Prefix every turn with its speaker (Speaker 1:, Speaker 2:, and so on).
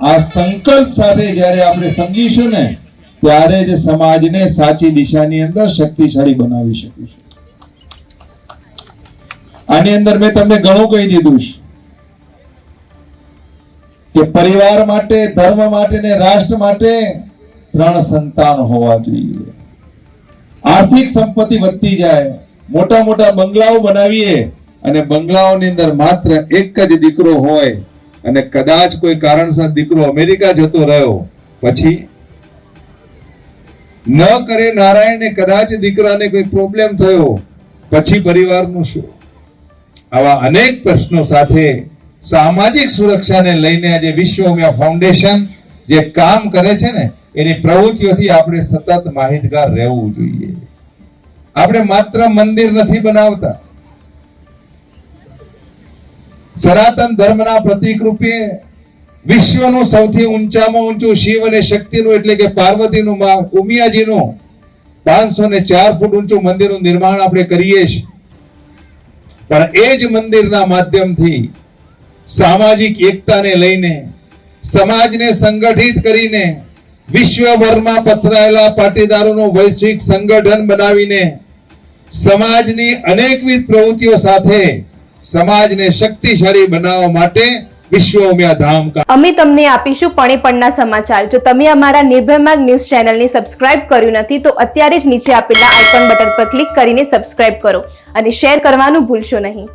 Speaker 1: આ સંકલ્પ સાથે જ્યારે આપણે સમજીશું ને ત્યારે જ સમાજને સાચી દિશાની અંદર શક્તિશાળી બનાવી શકીશું. આની અંદર મેં તમને ઘણું કહી દીધું છે કે પરિવાર માટે, ધર્મ માટે ને રાષ્ટ્ર માટે 3 સંતાન હોવા જોઈએ. આર્થિક સંપત્તિ વધતી જાય, મોટા મોટા બંગલાઓ બનાવીએ અને બંગલાઓની અંદર માત્ર એક જ દીકરો હોય અને કદાચ કોઈ કારણસર દીકરો અમેરિકા જતો રહ્યો, પછી ન કરે નારાયણ, કદાચ દીકરાને કોઈ પ્રોબ્લેમ થયો, પછી પરિવારનું શું? આવા અનેક પ્રશ્નો સાથે સામાજિક સુરક્ષાને લઈને આજે વિશ્વ ઉમિયા ફાઉન્ડેશન જે કામ કરે છે ને એની પ્રવૃત્તિઓથી આપણે સતત માહિતગાર રહેવું જોઈએ. આપણે માત્ર મંદિર નથી બનાવતા, સનાતન ધર્મના પ્રતીક રૂપે વિશ્વનું સૌથી ઊંચામાં ઊંચું શિવ અને શક્તિનું એટલે કે પાર્વતીનું ઉમિયાજીનું 504 ફૂટ ઊંચું મંદિરનું નિર્માણ આપણે કરીએ છીએ. પણ એ જ મંદિરના માધ્યમથી સામાજિક એકતાને લઈને, સમાજને સંગઠિત કરીને, વિશ્વભરમાં પથરાયેલા પાટીદારોનું વૈશ્વિક સંગઠન બનાવીને સમાજની અનેકવિધ પ્રવૃત્તિઓ સાથે સમાજને શક્તિશાળી બનાવવા માટે વિશ્વ ઉમિયા ધામ.
Speaker 2: અમે તમને આપીશું પળેપળના સમાચાર. જો તમે અમારા નિર્ભય માર્ગ ન્યૂઝ ચેનલને સબસ્ક્રાઇબ કર્યું નથી તો અત્યારે જ નીચે આપેલા આઇકોન બટન પર ક્લિક કરીને સબસ્ક્રાઇબ કરો અને શેર કરવાનું ભૂલશો નહીં.